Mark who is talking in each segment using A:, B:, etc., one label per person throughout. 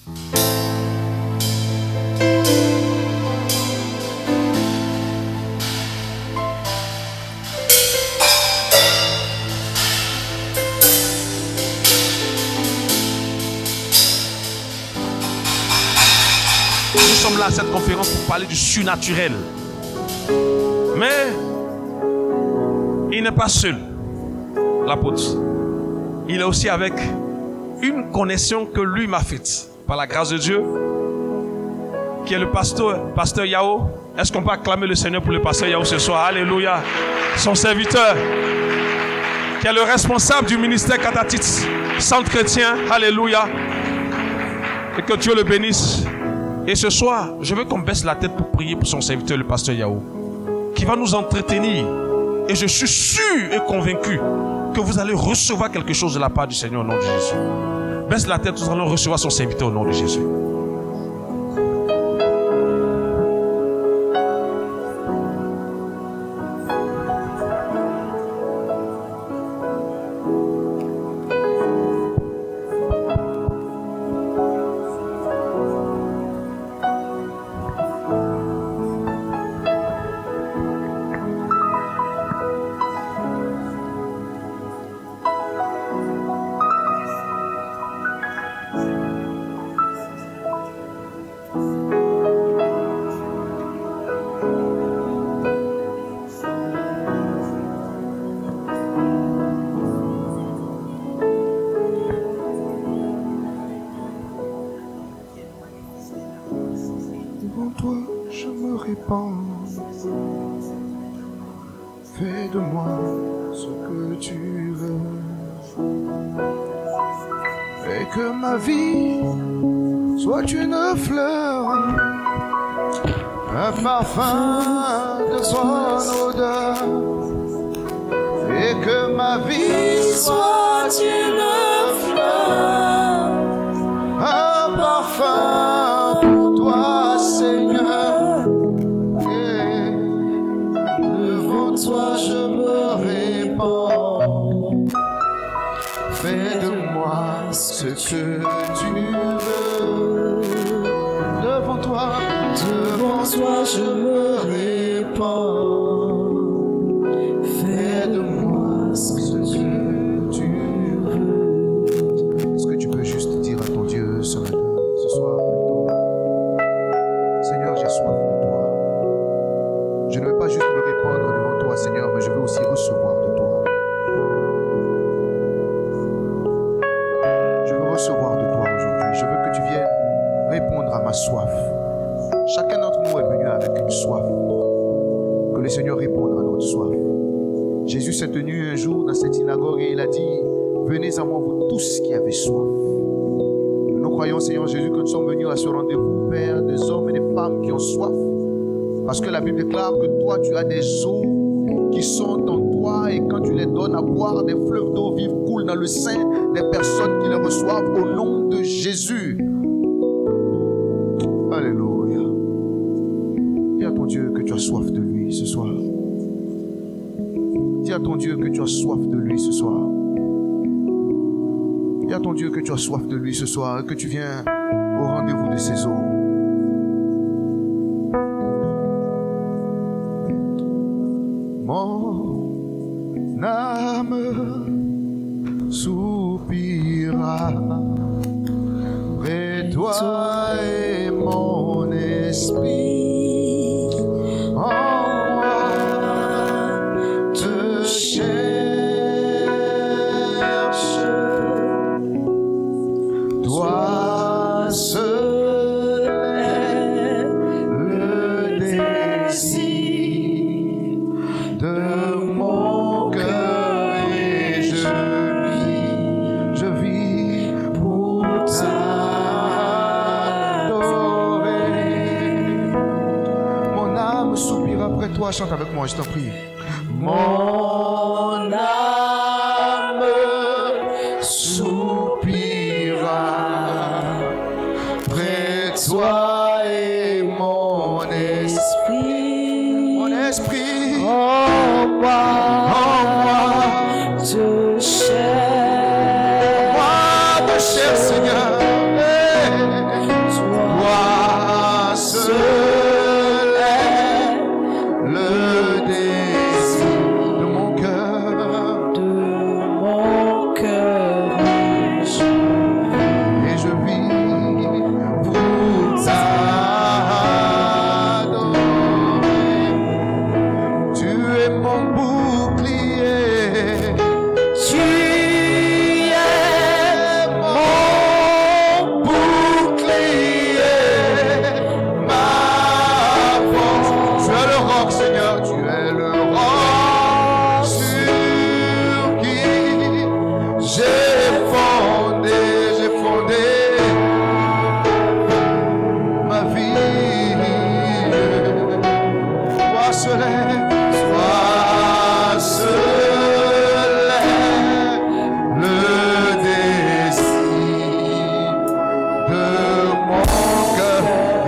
A: Nous sommes là à cette conférence pour parler du surnaturel. Mais il n'est pas seul, l'apôtre. Il est aussi avec une connexion que lui m'a faite, par la grâce de Dieu, qui est le pasteur Yao. Est-ce qu'on peut acclamer le Seigneur pour le pasteur Yao ce soir? Alléluia. Son serviteur, qui est le responsable du ministère Katatit, centre chrétien. Alléluia. Et que Dieu le bénisse. Et ce soir, je veux qu'on baisse la tête pour prier pour son serviteur, le pasteur Yao, qui va nous entretenir. Et je suis sûr et convaincu que vous allez recevoir quelque chose de la part du Seigneur au nom de Jésus. Baisse la tête, nous allons recevoir son serviteur au nom de Jésus.
B: Fais de moi ce que tu veux, et que ma vie soit une fleur, un parfum de bonne odeur, et que ma vie soit une fleur, un parfum pour toi, Seigneur. Toi je me répands. Fais de moi ce que tu veux. Devant toi je me répands. Fais de moi ce que tu veux. Est-ce que tu peux juste dire à ton Dieu ce matin, ce soir plutôt, Seigneur, j'ai soif de toi. Je ne veux pas juste me répandre devant toi, Seigneur, mais je veux aussi recevoir de toi. Je veux recevoir de toi aujourd'hui. Je veux que tu viennes répondre à ma soif. Chacun d'entre nous est venu avec une soif. Que le Seigneur réponde à notre soif. Jésus s'est tenu un jour dans cette synagogue et il a dit: venez à moi, vous tous qui avez soif. Nous croyons, Seigneur Jésus, que nous sommes venus à ce rendez-vous, Père, des hommes et des femmes qui ont soif. Parce que la Bible déclare que toi, tu as des eaux qui sont en toi et quand tu les donnes à boire, des fleuves d'eau vive coulent dans le sein des personnes qui les reçoivent au nom de Jésus. Alléluia. Dis à ton Dieu que tu as soif de lui ce soir. Dis à ton Dieu que tu as soif de lui ce soir. Dis à ton Dieu que tu as soif de lui ce soir et que tu viens au rendez-vous de ses eaux. Mon âme soupira près de toi et mon esprit en moi te cherche. Toi seul est le désir de mon cœur et je vis pour t'adorer. Mon âme soupire après toi, chante avec moi, je t'en prie. Mon âme soupira près de toi et mon esprit en moi te cherche. Moi te cherche, Seigneur.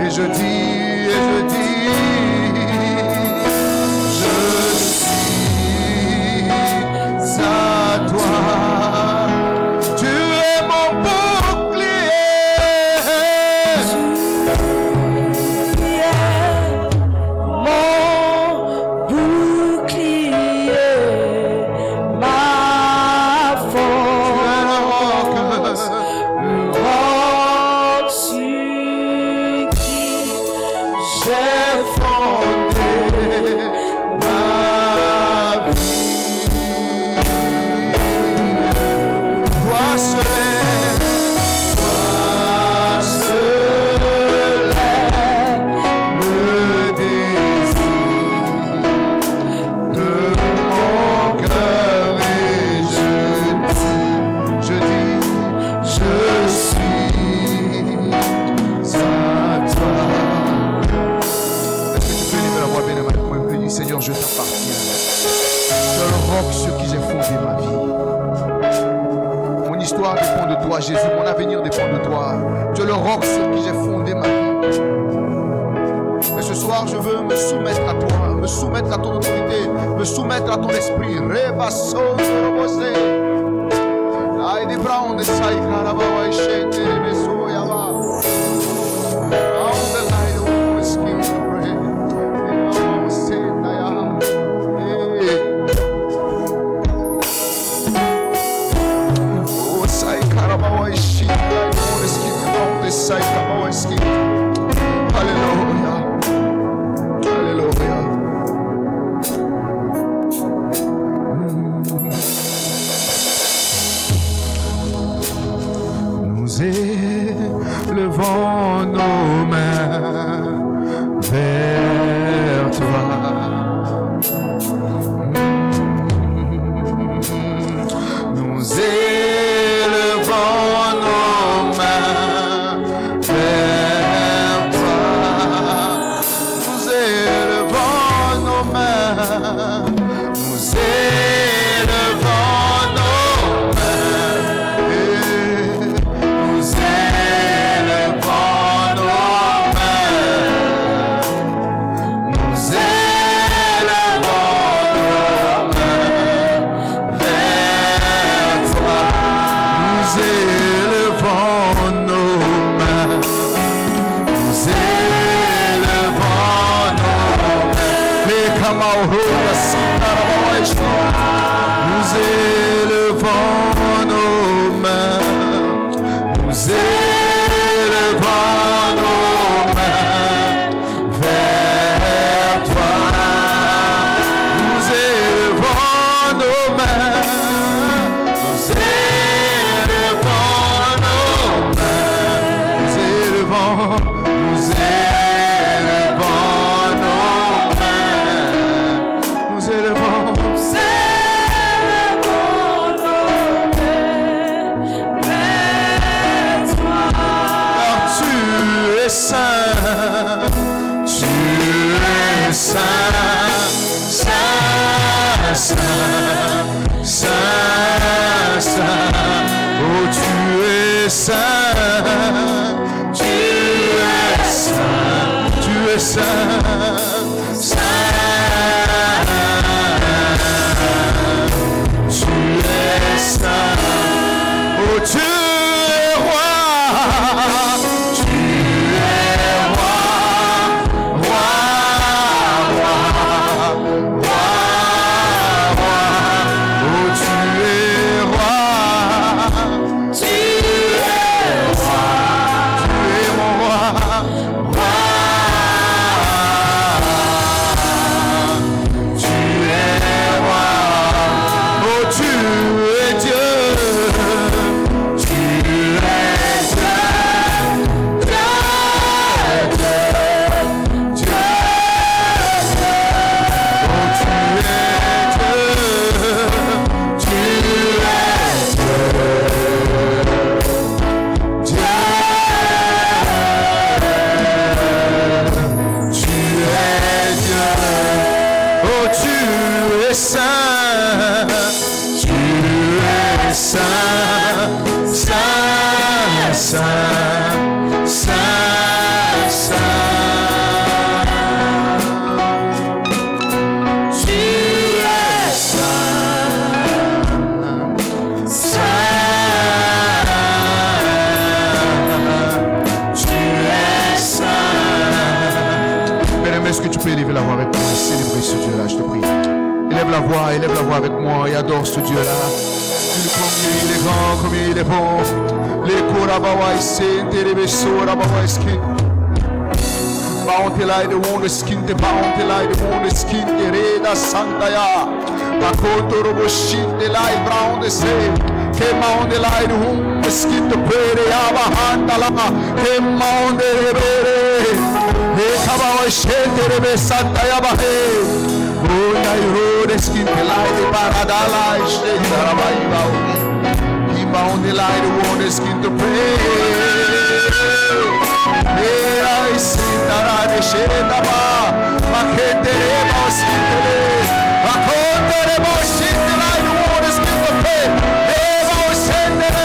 B: Et je dis, je suis à toi. Tu es mon bouclier,
C: ma force, le roc sur qui j'ai fondé ma vie. Toi seul le désir de mon cœur. Et je dis, je suis à toi. Est-ce que tu peux lever la voix bien avec moi et dire, Seigneur, je t'appartiens. Tu es le roc sur qui j'ai fondé ma vie. Mon histoire dépend de toi, Jésus. Mon avenir dépend de toi. Tu es le roc sur qui j'ai fondé ma vie. Et ce soir, je veux me soumettre à toi, me soumettre à ton autorité, me soumettre à ton esprit. Alléluia. Alléluia. Nous élevons nos mains vers toi. Nous élevons nos mains vers toi. Nous élevons nos mains. Nous élevons nos mains. Nous élevons nos mains. Nous élevons nos mains vers toi. Nous élevons nos mains. Nous élevons nos mains. Nous élevons nos mains. Nous élevons nos mains vers toi. Nous élevons nos mains. Nous élevons nos mains. Nous élevons nos mains. Nous élevons. Saint, tu es saint, saint, saint, saint, saint, oh tu es saint, tu es saint, tu es saint, saint, tu es saint, oh tu es roi. tu peux élever la voix avec moi et célébrer ce Dieu-là, je te prie. Élève la voix avec moi et adore ce Dieu-là. Il est grand, comme il est bon. Les Korabawa ici, Terebesora Bawaski. Baontela de monde skin, te baontela de monde skin, te reda santaya. Bakoto roboshin de la brown de se. Que maonde la de monde skin, te pere yabahanda la. Que maonde rebere. E kabawa shente rebe santaya bahe. Oh, I road skin, the light, the paradise, the Iba on the light, the water skin to pray. I see that I share the bar. I can't tell you, skin to live. I can't tell you, skin to light, the water skin to pray. Never send it.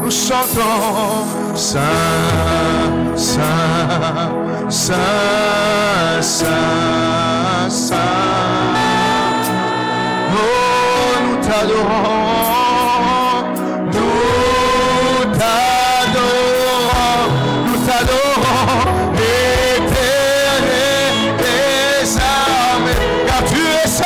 C: Nous chantons Saint, Saint, Saint, Saint, Saint. Oh, nous t'adorons, nous t'adorons, nous t'adorons, éternel des armées, car tu es saint.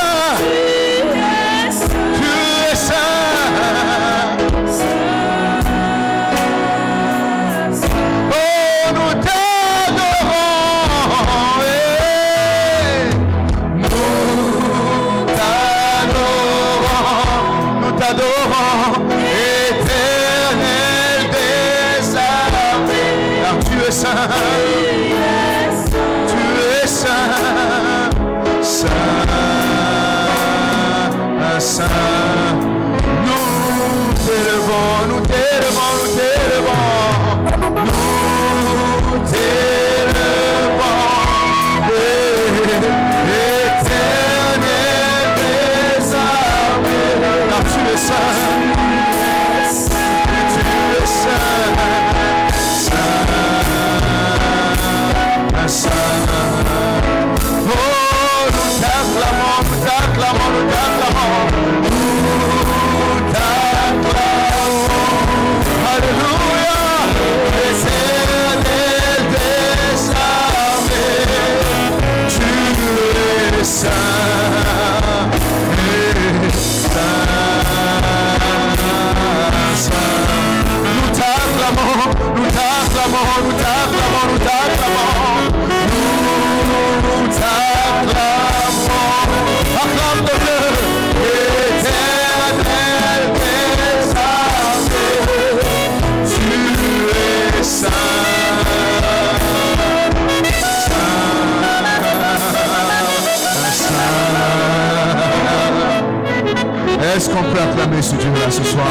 C: Est-ce qu'on peut acclamer ce Dieu-là ce soir?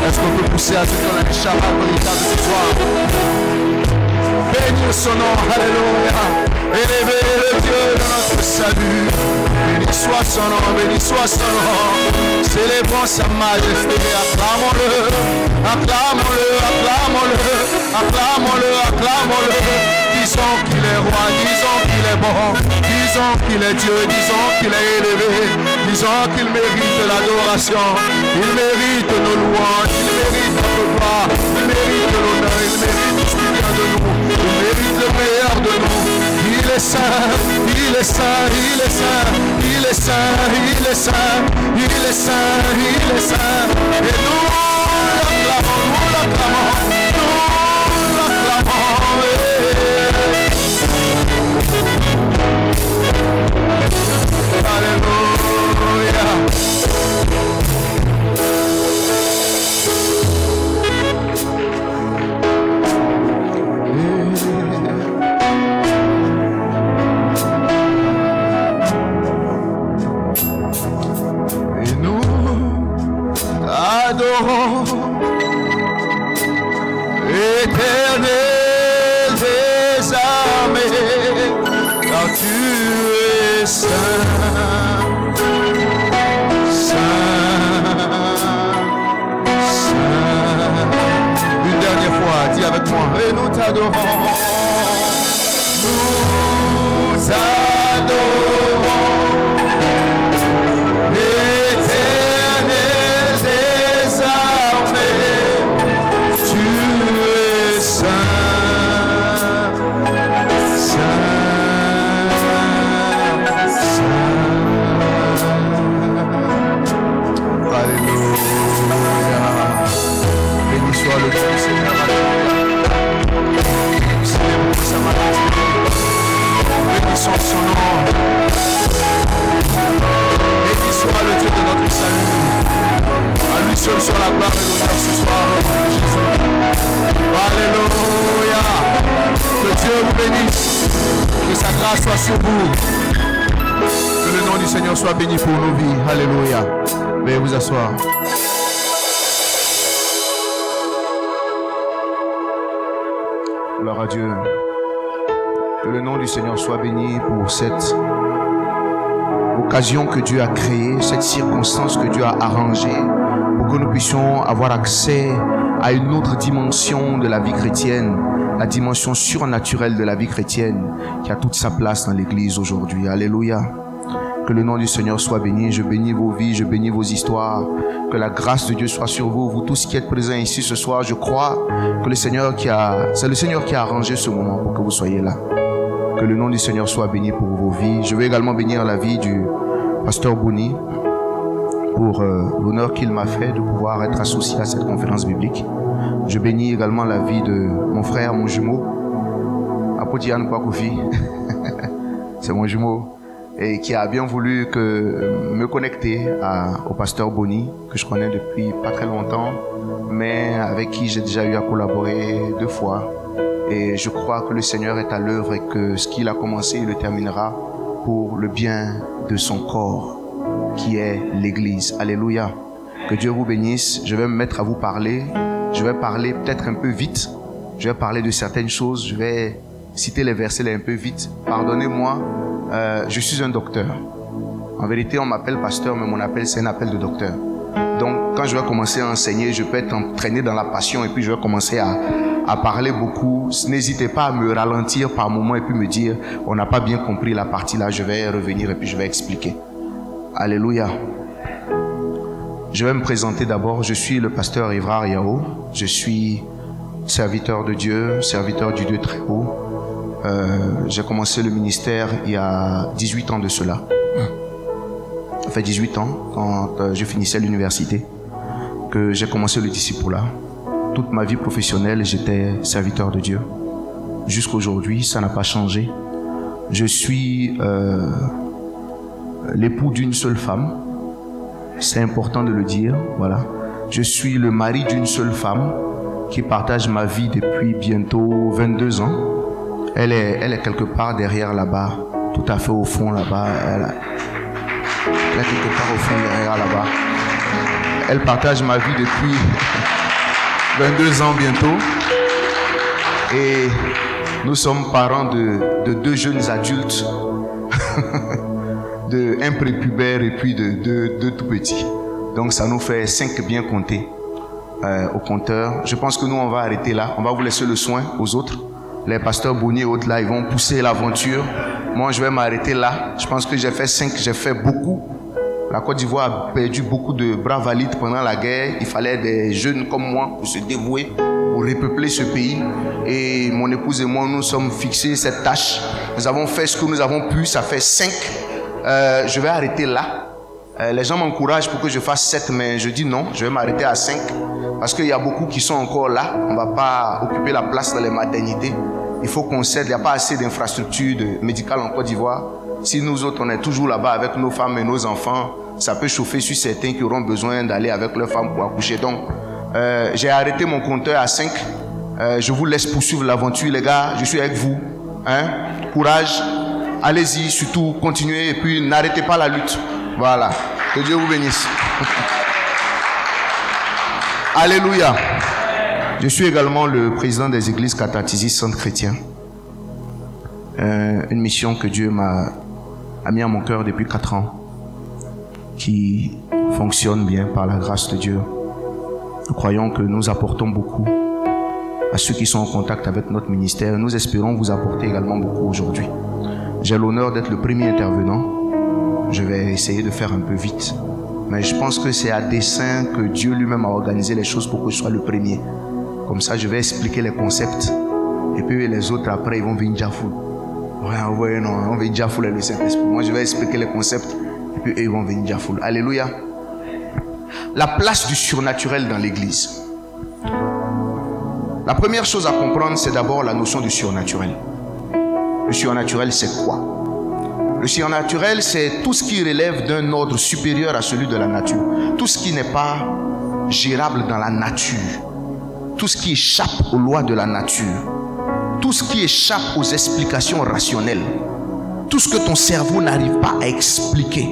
C: Est-ce qu'on peut pousser à ce qu'on a les chamas véritable ce soir? Bénir son nom, alléluia. Élever le Dieu de notre salut. Béni soit son nom, béni soit son nom. Célébrons sa majesté, acclamons-le, acclamons-le, acclamons-le, acclamons-le, acclamons-le. Disons qu'il est roi, disons qu'il est bon, disons qu'il est Dieu, disons qu'il est élevé, disons qu'il mérite l'adoration, il mérite nos louanges, il mérite notre gloire, il mérite l'honneur, il mérite tout ce qui vient de nous, il mérite le meilleur de nous. Il est saint, il est saint, il est saint, il est saint, il est saint, il est saint, il est saint. Et nous l'acclamons, nous l'acclamons, nous t'adorons, Éternel des armées, car tu es saint, saint, saint. Une dernière fois, dis avec moi, et nous t'adorons, nous t'adorons. Le Dieu du Seigneur, célébrons sa majesté, bénissons son nom, béni soit le Dieu de notre salut, à lui seul soit la gloire et l'honneur ce soir, Jésus. Alléluia, que Dieu vous bénisse, que sa grâce soit sur vous, que le nom du Seigneur soit béni pour nos vies. Alléluia, veuillez vous asseoir. Gloire à Dieu. Que le nom du Seigneur soit béni pour cette occasion que Dieu a créée, cette circonstance que Dieu a arrangée, pour que nous puissions avoir accès à une autre dimension de la vie chrétienne, la dimension surnaturelle de la vie chrétienne, qui a toute sa place dans l'Église aujourd'hui. Alléluia. Que le nom du Seigneur soit béni. Je bénis vos vies, je bénis vos histoires. Que la grâce de Dieu soit sur vous, vous tous qui êtes présents ici ce soir. Je crois que c'est le Seigneur qui a arrangé ce moment pour que vous soyez là. Que le nom du Seigneur soit béni pour vos vies. Je veux également bénir la vie du pasteur Boni pour l'honneur qu'il m'a fait de pouvoir être associé à cette conférence biblique. Je bénis également la vie de mon frère, mon jumeau, Apodiane Kwakofi. C'est mon jumeau. Et qui a bien voulu me connecter au pasteur Boni, que je connais depuis pas très longtemps, mais avec qui j'ai déjà eu à collaborer 2 fois. Et je crois que le Seigneur est à l'œuvre et que ce qu'il a commencé, il le terminera pour le bien de son corps, qui est l'Église. Alléluia. Que Dieu vous bénisse. Je vais me mettre à vous parler. Je vais parler peut-être un peu vite. Je vais parler de certaines choses. Je vais citer les versets un peu vite. Pardonnez-moi. Je suis un docteur. En vérité, on m'appelle pasteur, mais mon appel, c'est un appel de docteur. Donc, quand je vais commencer à enseigner, je peux être entraîné dans la passion et puis je vais commencer à parler beaucoup. N'hésitez pas à me ralentir par moments et puis me dire, on n'a pas bien compris la partie là, je vais revenir et puis je vais expliquer. Alléluia. Je vais me présenter d'abord. Je suis le pasteur Évrard Yao. Je suis serviteur de Dieu, serviteur du Dieu très haut. J'ai commencé le ministère il y a 18 ans de cela. Ça fait 18 ans, quand je finissais l'université, que j'ai commencé le discipulat. Toute ma vie professionnelle, j'étais serviteur de Dieu. Jusqu'aujourd'hui, ça n'a pas changé. Je suis l'époux d'une seule femme. C'est important de le dire, voilà. Je suis le mari d'une seule femme qui partage ma vie depuis bientôt 22 ans. Elle est quelque part derrière là-bas, tout à fait au fond là-bas. Elle est quelque part au fond derrière là-bas. Elle partage ma vie depuis 22 ans bientôt. Et nous sommes parents de 2 jeunes adultes, de un prépubère et puis de 2 tout petits. Donc ça nous fait 5 bien comptés au compteur. Je pense que nous on va arrêter là. On va vous laisser le soin aux autres. Les pasteurs Boni et autres là, ils vont pousser l'aventure. Moi, je vais m'arrêter là. Je pense que j'ai fait 5, j'ai fait beaucoup. La Côte d'Ivoire a perdu beaucoup de bras valides pendant la guerre. Il fallait des jeunes comme moi pour se dévouer, pour repeupler ce pays. Et mon épouse et moi, nous sommes fixés cette tâche. Nous avons fait ce que nous avons pu. Ça fait 5. Je vais arrêter là. Les gens m'encouragent pour que je fasse 7, mais je dis non, je vais m'arrêter à 5. Parce qu'il y a beaucoup qui sont encore là. On ne va pas occuper la place dans les maternités. Il faut qu'on cède. Il n'y a pas assez d'infrastructures médicales en Côte d'Ivoire. Si nous autres, on est toujours là-bas avec nos femmes et nos enfants, ça peut chauffer sur certains qui auront besoin d'aller avec leurs femmes pour accoucher. Donc, j'ai arrêté mon compteur à 5. Je vous laisse poursuivre l'aventure, les gars. Je suis avec vous. Hein? Courage. Allez-y, surtout, continuez et puis n'arrêtez pas la lutte. Voilà. Que Dieu vous bénisse. Alléluia. Je suis également le président des églises catachisistes centres chrétiens. Une mission que Dieu a mis à mon cœur depuis 4 ans, qui fonctionne bien par la grâce de Dieu. Nous croyons que nous apportons beaucoup à ceux qui sont en contact avec notre ministère. Nous espérons vous apporter également beaucoup aujourd'hui. J'ai l'honneur d'être le premier intervenant. Je vais essayer de faire un peu vite. Mais je pense que c'est à dessein que Dieu lui-même a organisé les choses pour que je sois le premier. Comme ça, je vais expliquer les concepts. Et puis les autres, après, ils vont venir Jafou. Ouais, non, on va Jafou le Saint-Esprit. Moi, je vais expliquer les concepts. Et puis eux, ils vont venir Jafou. Alléluia. La place du surnaturel dans l'église. La première chose à comprendre, c'est d'abord la notion du surnaturel. Le surnaturel, c'est quoi? Le surnaturel, c'est tout ce qui relève d'un ordre supérieur à celui de la nature. Tout ce qui n'est pas gérable dans la nature. Tout ce qui échappe aux lois de la nature. Tout ce qui échappe aux explications rationnelles. Tout ce que ton cerveau n'arrive pas à expliquer.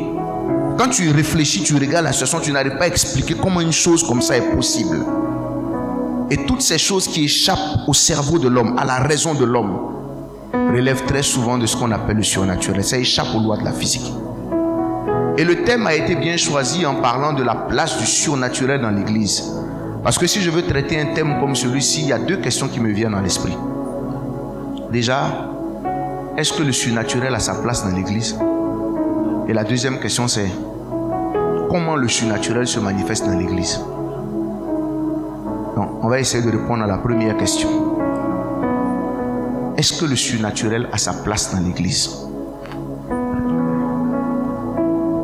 C: Quand tu réfléchis, tu regardes la situation, tu n'arrives pas à expliquer comment une chose comme ça est possible. Et toutes ces choses qui échappent au cerveau de l'homme, à la raison de l'homme, relèvent très souvent de ce qu'on appelle le surnaturel. Ça échappe aux lois de la physique. Et le thème a été bien choisi en parlant de la place du surnaturel dans l'église. Parce que si je veux traiter un thème comme celui-ci, il y a 2 questions qui me viennent à l'esprit. Déjà, est-ce que le surnaturel a sa place dans l'église? Et la deuxième question, c'est comment le surnaturel se manifeste dans l'église? Donc, on va essayer de répondre à la première question. Est-ce que le surnaturel a sa place dans l'église?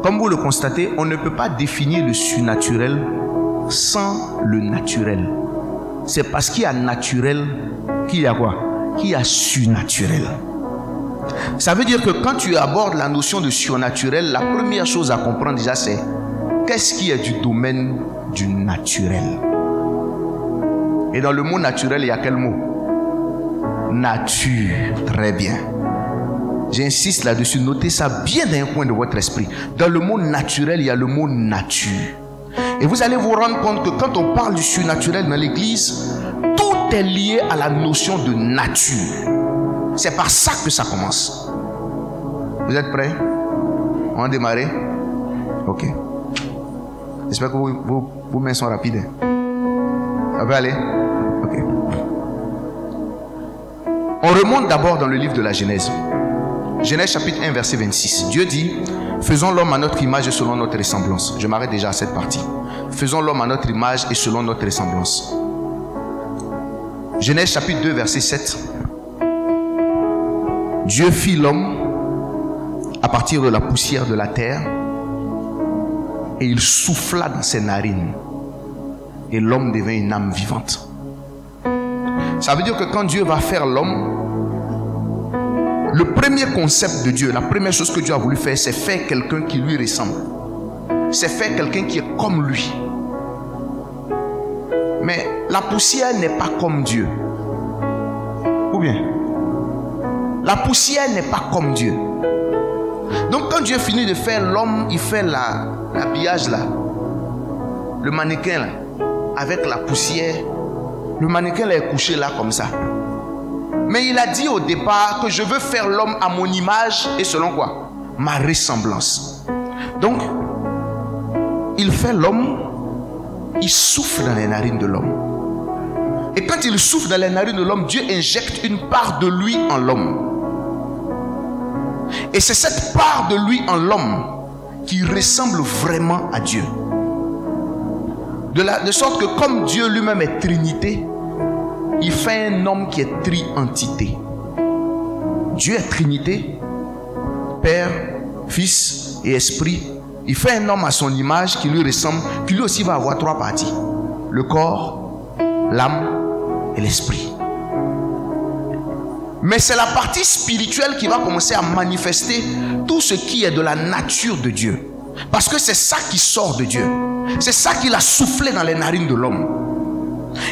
C: Comme vous le constatez, on ne peut pas définir le surnaturel sans le naturel. C'est parce qu'il y a naturel qu'il y a quoi? Qu'il y a surnaturel. Ça veut dire que quand tu abordes la notion de surnaturel, la première chose à comprendre déjà, c'est qu'est-ce qui est du domaine du naturel. Et dans le mot naturel, il y a quel mot? Nature. Très bien. J'insiste là-dessus, notez ça bien dans un coin de votre esprit. Dans le mot naturel, il y a le mot nature. Et vous allez vous rendre compte que quand on parle du surnaturel dans l'église, tout est lié à la notion de nature. C'est par ça que ça commence. Vous êtes prêts? On va démarrer? Ok. J'espère que vos mains sont rapides. Ça va aller? Ok. On remonte d'abord dans le livre de la Genèse. Genèse chapitre 1 verset 26. Dieu dit: faisons l'homme à notre image et selon notre ressemblance. Je m'arrête déjà à cette partie. Faisons l'homme à notre image et selon notre ressemblance. Genèse chapitre 2 verset 7. Dieu fit l'homme à partir de la poussière de la terre et il souffla dans ses narines et l'homme devint une âme vivante. Ça veut dire que quand Dieu va faire l'homme, le premier concept de Dieu, la première chose que Dieu a voulu faire, c'est faire quelqu'un qui lui ressemble. C'est faire quelqu'un qui est comme lui. Mais la poussière n'est pas comme Dieu. Ou bien, la poussière n'est pas comme Dieu. Donc quand Dieu finit de faire l'homme, il fait l'habillage là, le mannequin là, avec la poussière. Le mannequin là est couché là comme ça. Mais il a dit au départ que je veux faire l'homme à mon image et selon quoi? Ma ressemblance. Donc, il fait l'homme, il souffle dans les narines de l'homme. Et quand il souffle dans les narines de l'homme, Dieu injecte une part de lui en l'homme. Et c'est cette part de lui en l'homme qui ressemble vraiment à Dieu. De sorte que comme Dieu lui-même est Trinité, il fait un homme qui est tri-entité. Dieu est Trinité, Père, Fils et Esprit. Il fait un homme à son image qui lui ressemble, qui lui aussi va avoir 3 parties. Le corps, l'âme et l'esprit. Mais c'est la partie spirituelle qui va commencer à manifester tout ce qui est de la nature de Dieu. Parce que c'est ça qui sort de Dieu. C'est ça qu'il a soufflé dans les narines de l'homme.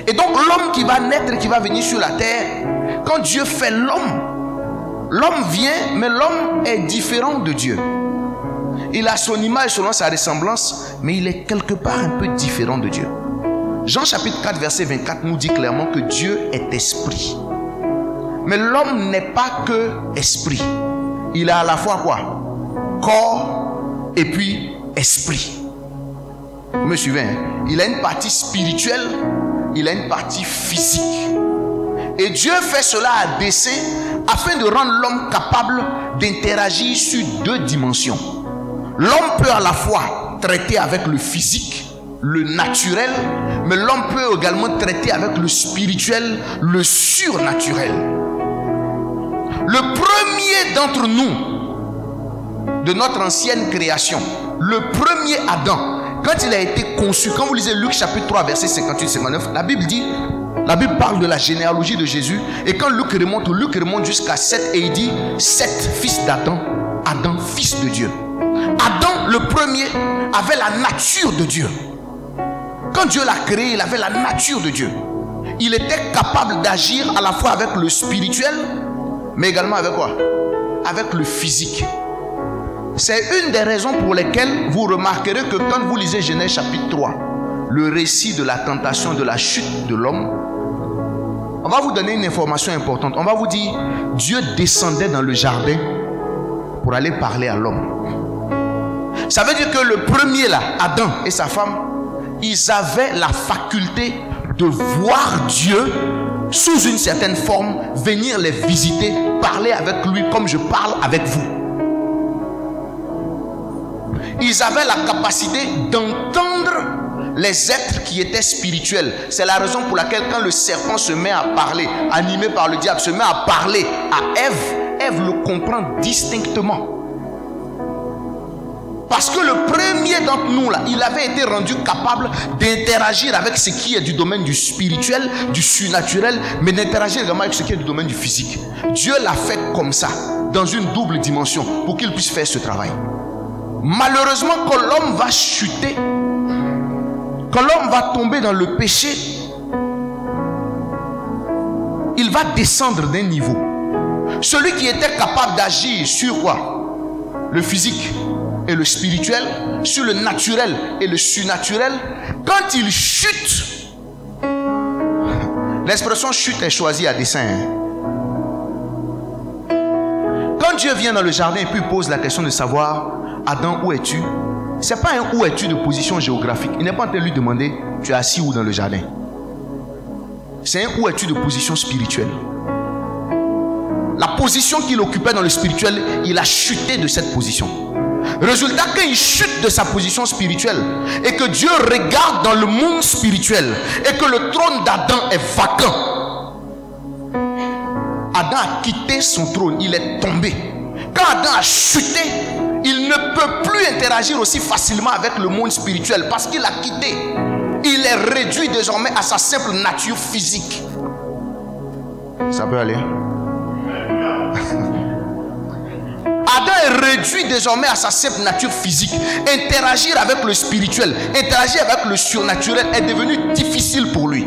C: Et donc l'homme qui va naître et qui va venir sur la terre, quand Dieu fait l'homme, l'homme vient, mais l'homme est différent de Dieu. Il a son image selon sa ressemblance, mais il est quelque part un peu différent de Dieu. Jean chapitre 4 verset 24 nous dit clairement que Dieu est esprit. Mais l'homme n'est pas que esprit. Il a à la fois quoi? Corps et puis esprit. Vous me suivez, hein? Il a une partie spirituelle, il a une partie physique. Et Dieu fait cela à dessein afin de rendre l'homme capable d'interagir sur deux dimensions. L'homme peut à la fois traiter avec le physique, le naturel, mais l'homme peut également traiter avec le spirituel, le surnaturel. Le premier d'entre nous, de notre ancienne création, le premier Adam, quand il a été conçu, quand vous lisez Luc chapitre 3 verset 58-59, la Bible parle de la généalogie de Jésus, et quand Luc remonte jusqu'à 7 et il dit 7 fils d'Adam, Adam fils de Dieu. Adam le premier avait la nature de Dieu. Quand Dieu l'a créé, il avait la nature de Dieu. Il était capable d'agir à la fois avec le spirituel, mais également avec quoi? Avec le physique. C'est une des raisons pour lesquelles vous remarquerez que quand vous lisez Genèse chapitre 3, le récit de la tentation, de la chute de l'homme, on va vous donner une information importante. On va vous dire, Dieu descendait dans le jardin pour aller parler à l'homme. Ça veut dire que le premier là, Adam et sa femme, ils avaient la faculté de voir Dieu sous une certaine forme, venir les visiter, parler avec lui comme je parle avec vous. Ils avaient la capacité d'entendre les êtres qui étaient spirituels. C'est la raison pour laquelle quand le serpent se met à parler, animé par le diable, se met à parler à Ève, Ève le comprend distinctement. Parce que le premier d'entre nous là, il avait été rendu capable d'interagir avec ce qui est du domaine du spirituel, du surnaturel, mais d'interagir également avec ce qui est du domaine du physique. Dieu l'a fait comme ça, dans une double dimension, pour qu'il puisse faire ce travail. Malheureusement, quand l'homme va chuter, quand l'homme va tomber dans le péché, il va descendre d'un niveau. Celui qui était capable d'agir sur quoi? Le physique et le spirituel, sur le naturel et le surnaturel, quand il chute, l'expression chute est choisie à dessein. Quand Dieu vient dans le jardin et puis pose la question de savoir, Adam, où es-tu? Ce n'est pas un où es-tu de position géographique. Il n'est pas en train de lui demander, tu es assis où dans le jardin? C'est un où es-tu de position spirituelle. La position qu'il occupait dans le spirituel, il a chuté de cette position. Résultat, quand il chute de sa position spirituelle et que Dieu regarde dans le monde spirituel et que le trône d'Adam est vacant, Adam a quitté son trône, il est tombé. Quand Adam a chuté, il ne peut plus interagir aussi facilement avec le monde spirituel parce qu'il a quitté. Il est réduit désormais à sa simple nature physique. Ça peut aller? Adam est réduit désormais à sa simple nature physique. Interagir avec le spirituel, interagir avec le surnaturel est devenu difficile pour lui.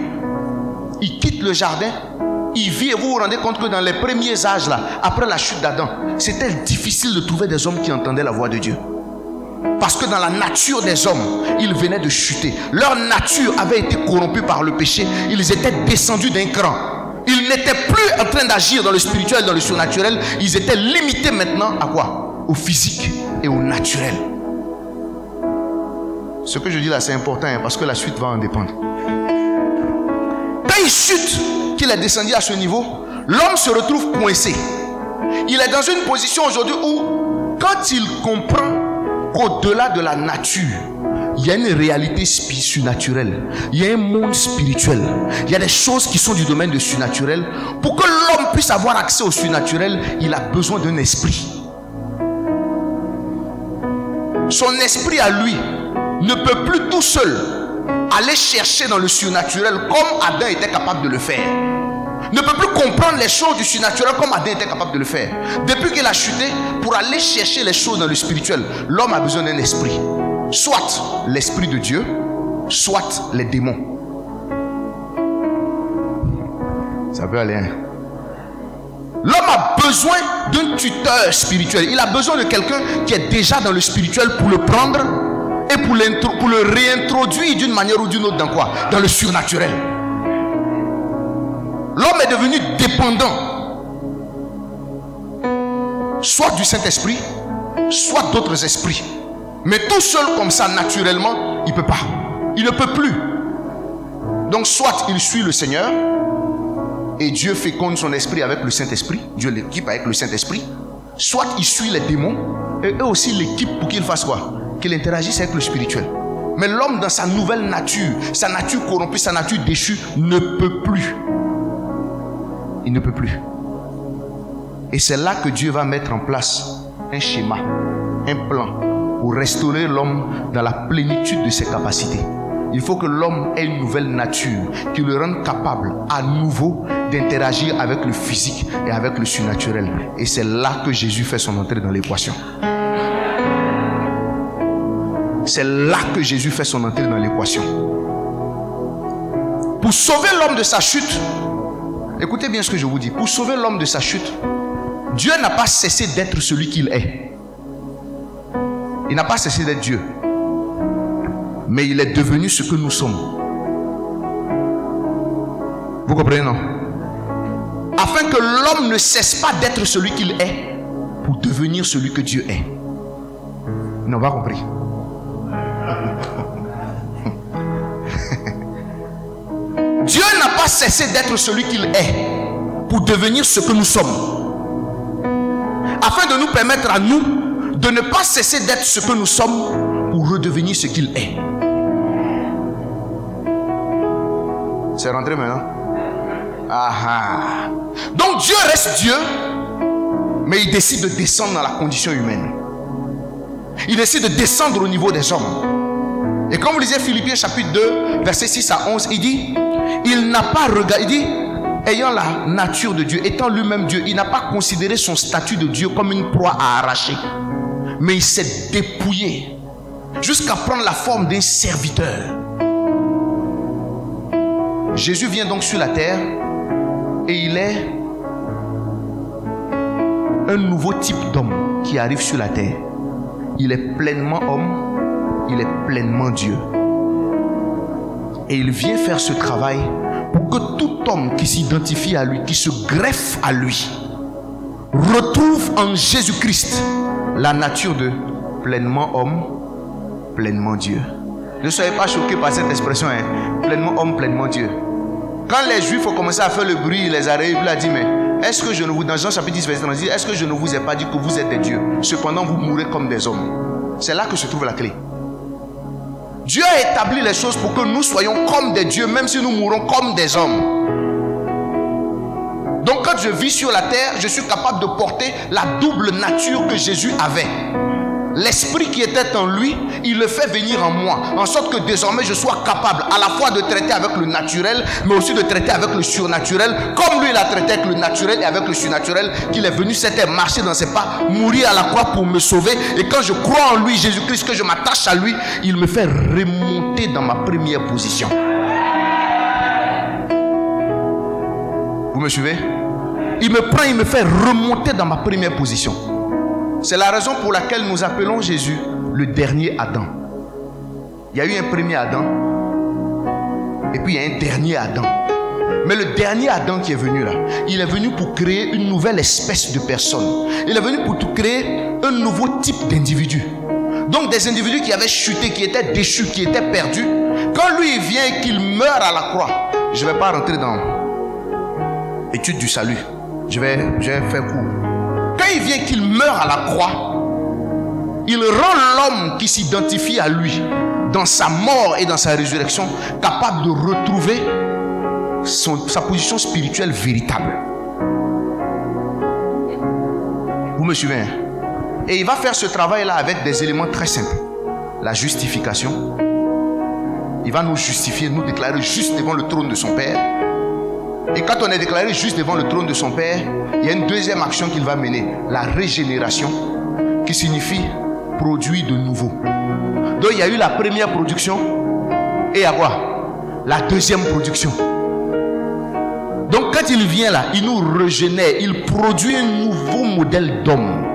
C: Il quitte le jardin, il vit, et vous vous rendez compte que dans les premiers âges là, après la chute d'Adam, c'était difficile de trouver des hommes qui entendaient la voix de Dieu. Parce que dans la nature des hommes, ils venaient de chuter. Leur nature avait été corrompue par le péché. Ils étaient descendus d'un cran. Ils n'étaient plus en train d'agir dans le spirituel, dans le surnaturel. Ils étaient limités maintenant à quoi? Au physique et au naturel. Ce que je dis là, c'est important hein, parce que la suite va en dépendre. Quand il chute, qu'il est descendu à ce niveau, l'homme se retrouve coincé. Il est dans une position aujourd'hui où, quand il comprend qu'au-delà de la nature, il y a une réalité surnaturelle, il y a un monde spirituel, il y a des choses qui sont du domaine du surnaturel. Pour que l'homme puisse avoir accès au surnaturel, il a besoin d'un esprit. Son esprit à lui ne peut plus tout seul aller chercher dans le surnaturel comme Adam était capable de le faire. Ne peut plus comprendre les choses du surnaturel comme Adam était capable de le faire. Depuis qu'il a chuté, pour aller chercher les choses dans le spirituel, l'homme a besoin d'un esprit. Soit l'esprit de Dieu, soit les démons. Ça peut aller, hein? L'homme a besoin d'un tuteur spirituel. Il a besoin de quelqu'un qui est déjà dans le spirituel pour le prendre et pour le réintroduire d'une manière ou d'une autre dans quoi? Dans le surnaturel. L'homme est devenu dépendant, soit du Saint-Esprit, soit d'autres esprits. Mais tout seul comme ça, naturellement, il ne peut pas. Il ne peut plus. Donc soit il suit le Seigneur, et Dieu féconde son esprit avec le Saint-Esprit, Dieu l'équipe avec le Saint-Esprit, soit il suit les démons, et eux aussi l'équipe pour qu'il fasse quoi? Qu'il interagisse avec le spirituel. Mais l'homme dans sa nouvelle nature, sa nature corrompue, sa nature déchue, ne peut plus. Il ne peut plus. Et c'est là que Dieu va mettre en place un schéma, un plan pour restaurer l'homme dans la plénitude de ses capacités. Il faut que l'homme ait une nouvelle nature qui le rende capable à nouveau d'interagir avec le physique et avec le surnaturel. Et c'est là que Jésus fait son entrée dans l'équation. C'est là que Jésus fait son entrée dans l'équation. Pour sauver l'homme de sa chute, écoutez bien ce que je vous dis. Pour sauver l'homme de sa chute, Dieu n'a pas cessé d'être celui qu'il est. Il n'a pas cessé d'être Dieu. Mais il est devenu ce que nous sommes. Vous comprenez, non? Afin que l'homme ne cesse pas d'être celui qu'il est pour devenir celui que Dieu est. Vous n'avez pas compris? Dieu n'a pas cessé d'être celui qu'il est pour devenir ce que nous sommes. Afin de nous permettre à nous de ne pas cesser d'être ce que nous sommes pour redevenir ce qu'il est. C'est rentré maintenant? Ah. Donc Dieu reste Dieu, mais il décide de descendre dans la condition humaine. Il décide de descendre au niveau des hommes. Et quand vous lisez Philippiens chapitre 2, versets 6 à 11, il dit, il n'a pas regardé, il dit, ayant la nature de Dieu, étant lui-même Dieu, il n'a pas considéré son statut de Dieu comme une proie à arracher. Mais il s'est dépouillé jusqu'à prendre la forme d'un serviteur. Jésus vient donc sur la terre et il est un nouveau type d'homme qui arrive sur la terre. Il est pleinement homme, il est pleinement Dieu. Et il vient faire ce travail pour que tout homme qui s'identifie à lui, qui se greffe à lui, retrouve en Jésus-Christ la nature de pleinement homme, pleinement Dieu. Ne soyez pas choqués par cette expression, hein? Pleinement homme, pleinement Dieu. Quand les Juifs ont commencé à faire le bruit, les arrêts, il a dit, mais est-ce que je ne vous, dans Jean chapitre 10, verset 30, est-ce que je ne vous ai pas dit que vous êtes des dieux? Cependant, vous mourrez comme des hommes. C'est là que se trouve la clé. Dieu a établi les choses pour que nous soyons comme des dieux, même si nous mourons comme des hommes. Donc quand je vis sur la terre, je suis capable de porter la double nature que Jésus avait. L'esprit qui était en lui, il le fait venir en moi, en sorte que désormais je sois capable à la fois de traiter avec le naturel, mais aussi de traiter avec le surnaturel, comme lui il a traité avec le naturel et avec le surnaturel, qu'il est venu sur terre, marcher dans ses pas, mourir à la croix pour me sauver. Et quand je crois en lui, Jésus-Christ, que je m'attache à lui, il me fait remonter dans ma première position. Vous me suivez? Il me prend, il me fait remonter dans ma première position. C'est la raison pour laquelle nous appelons Jésus le dernier Adam. Il y a eu un premier Adam et puis il y a un dernier Adam. Mais le dernier Adam qui est venu là, il est venu pour créer une nouvelle espèce de personne. Il est venu pour créer un nouveau type d'individu. Donc des individus qui avaient chuté, qui étaient déchus, qui étaient perdus. Quand lui il vient et qu'il meurt à la croix, je ne vais pas rentrer dans l'étude du salut. Je vais faire court. Quand il vient qu'il meurt à la croix, il rend l'homme qui s'identifie à lui dans sa mort et dans sa résurrection capable de retrouver sa position spirituelle véritable. Vous me suivez, hein? Et il va faire ce travail-là avec des éléments très simples. La justification. Il va nous justifier, nous déclarer juste devant le trône de son Père. Et quand on est déclaré juste devant le trône de son Père, il y a une deuxième action qu'il va mener, la régénération, qui signifie produit de nouveau. Donc il y a eu la première production et il y a quoi? La deuxième production. Donc quand il vient là, il nous régénère, il produit un nouveau modèle d'homme.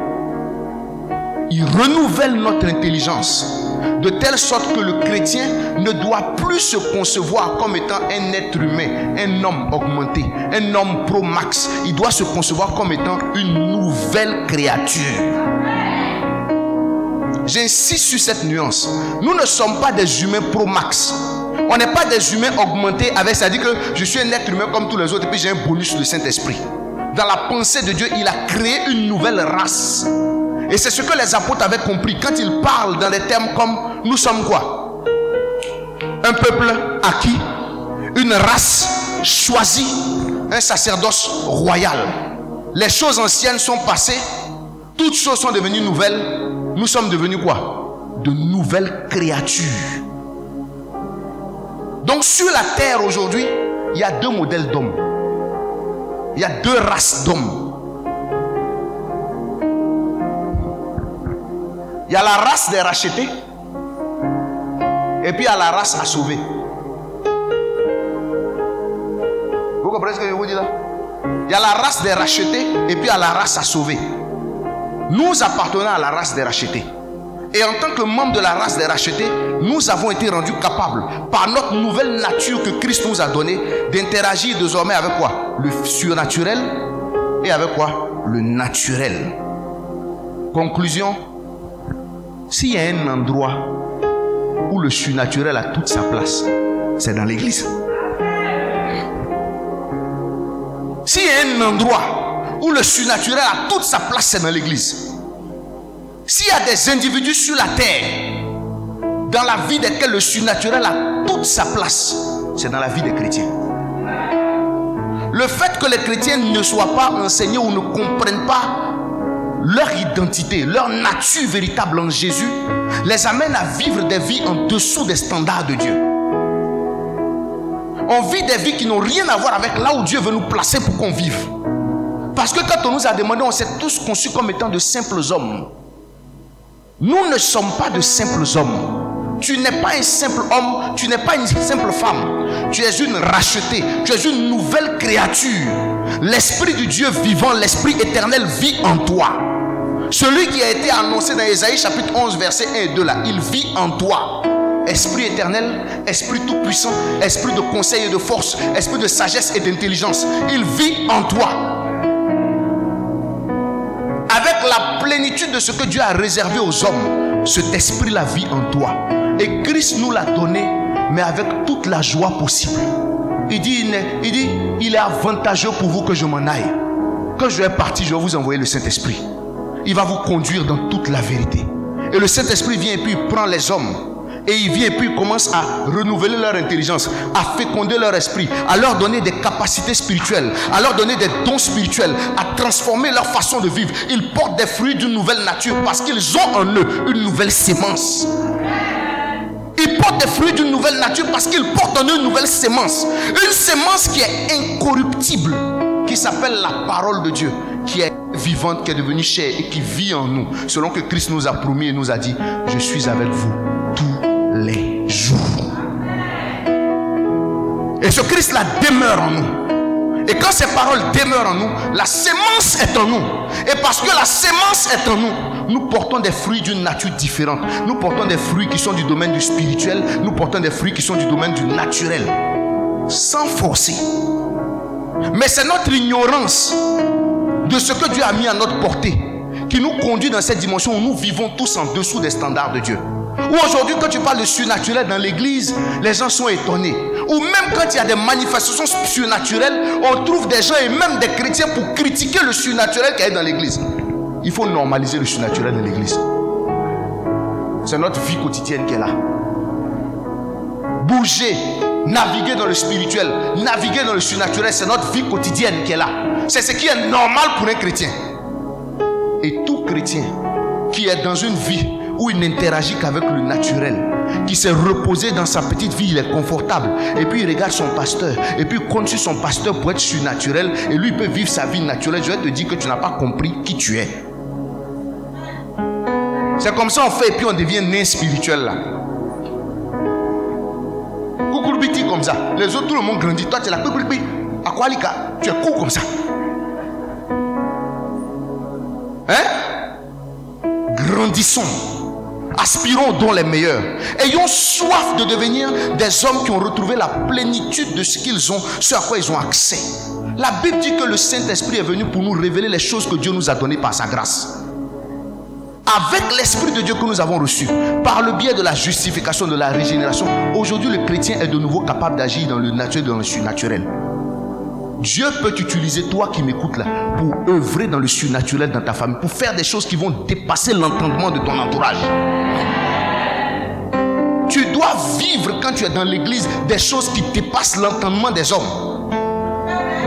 C: Il renouvelle notre intelligence. de telle sorte que le chrétien ne doit plus se concevoir comme étant un être humain, un homme augmenté, un homme pro max. Il doit se concevoir comme étant une nouvelle créature. J'insiste sur cette nuance. Nous ne sommes pas des humains pro max. On n'est pas des humains augmentés avec, c'est-à-dire que je suis un être humain comme tous les autres et puis j'ai un bonus de Saint-Esprit. Dans la pensée de Dieu, il a créé une nouvelle race. Et c'est ce que les apôtres avaient compris quand ils parlent dans des termes comme nous sommes quoi? Un peuple acquis, une race choisie, un sacerdoce royal. Les choses anciennes sont passées, toutes choses sont devenues nouvelles. Nous sommes devenus quoi? De nouvelles créatures. Donc sur la terre aujourd'hui, il y a deux modèles d'hommes. Il y a deux races d'hommes. Il y a la race des rachetés et puis il y a la race à sauver. Vous comprenez ce que je vous dis là? Il y a la race des rachetés et puis il y a la race à sauver. Nous appartenons à la race des rachetés. Et en tant que membre de la race des rachetés, nous avons été rendus capables, par notre nouvelle nature que Christ nous a donnée, d'interagir désormais avec quoi? Le surnaturel et avec quoi? Le naturel. Conclusion. S'il y a un endroit où le surnaturel a toute sa place, c'est dans l'église. S'il y a un endroit où le surnaturel a toute sa place, c'est dans l'église. S'il y a des individus sur la terre dans la vie desquels le surnaturel a toute sa place, c'est dans la vie des chrétiens. Le fait que les chrétiens ne soient pas enseignés ou ne comprennent pas leur identité, leur nature véritable en Jésus, les amène à vivre des vies en dessous des standards de Dieu. On vit des vies qui n'ont rien à voir avec là où Dieu veut nous placer pour qu'on vive. Parce que quand on nous a demandé, on s'est tous conçus comme étant de simples hommes. Nous ne sommes pas de simples hommes. Tu n'es pas un simple homme, tu n'es pas une simple femme. Tu es une rachetée, tu es une nouvelle créature. L'Esprit du Dieu vivant, l'Esprit éternel vit en toi. Celui qui a été annoncé dans Ésaïe chapitre 11 verset 1 et 2 là, il vit en toi. Esprit éternel, Esprit tout puissant, Esprit de conseil et de force, Esprit de sagesse et d'intelligence, il vit en toi. Avec la plénitude de ce que Dieu a réservé aux hommes, cet esprit la vit en toi. Et Christ nous l'a donné, mais avec toute la joie possible. Il dit, il est avantageux pour vous que je m'en aille. Quand je vais partir, je vais vous envoyer le Saint-Esprit. Il va vous conduire dans toute la vérité. Et le Saint-Esprit vient et puis il prend les hommes. Et il vient et puis il commence à renouveler leur intelligence, à féconder leur esprit, à leur donner des capacités spirituelles, à leur donner des dons spirituels, à transformer leur façon de vivre. Ils portent des fruits d'une nouvelle nature parce qu'ils ont en eux une nouvelle sémence. Ils portent des fruits d'une nouvelle nature parce qu'ils portent en eux une nouvelle sémence. Une sémence qui est incorruptible, qui s'appelle la parole de Dieu, qui est vivante, qui est devenue chair et qui vit en nous, selon que Christ nous a promis et nous a dit, je suis avec vous tous les jours. Et ce Christ là demeure en nous. Et quand ces paroles demeurent en nous, la sémence est en nous. Et parce que la sémence est en nous, nous portons des fruits d'une nature différente. Nous portons des fruits qui sont du domaine du spirituel. Nous portons des fruits qui sont du domaine du naturel. Sans forcer. Mais c'est notre ignorance de ce que Dieu a mis à notre portée qui nous conduit dans cette dimension où nous vivons tous en dessous des standards de Dieu. Ou aujourd'hui, quand tu parles de surnaturel dans l'église, les gens sont étonnés. Ou même quand il y a des manifestations surnaturelles, on trouve des gens et même des chrétiens pour critiquer le surnaturel qui est dans l'église. Il faut normaliser le surnaturel dans l'église. C'est notre vie quotidienne qui est là. Bouger, naviguer dans le spirituel, naviguer dans le surnaturel, c'est notre vie quotidienne qui est là. C'est ce qui est normal pour un chrétien. Et tout chrétien qui est dans une vie où il n'interagit qu'avec le naturel, qui s'est reposé dans sa petite vie, il est confortable, et puis il regarde son pasteur, et puis il compte sur son pasteur pour être surnaturel, et lui il peut vivre sa vie naturelle. Je vais te dire que tu n'as pas compris qui tu es. C'est comme ça on fait, et puis on devient nain spirituel là. Koukoulbiti comme ça. Les autres, tout le monde grandit. Toi tu es là, à quoi tu es court comme ça. Hein? Grandissons Aspirons aux dons les meilleurs. Ayons soif de devenir des hommes qui ont retrouvé la plénitude de ce qu'ils ont, ce à quoi ils ont accès. La Bible dit que le Saint-Esprit est venu pour nous révéler les choses que Dieu nous a données par sa grâce. Avec l'Esprit de Dieu que nous avons reçu, par le biais de la justification, de la régénération, aujourd'hui le chrétien est de nouveau capable d'agir dans le naturel et dans le surnaturel. Dieu peut t'utiliser, toi qui m'écoutes là, pour œuvrer dans le surnaturel dans ta famille, pour faire des choses qui vont dépasser l'entendement de ton entourage. Tu dois vivre quand tu es dans l'église des choses qui dépassent l'entendement des hommes.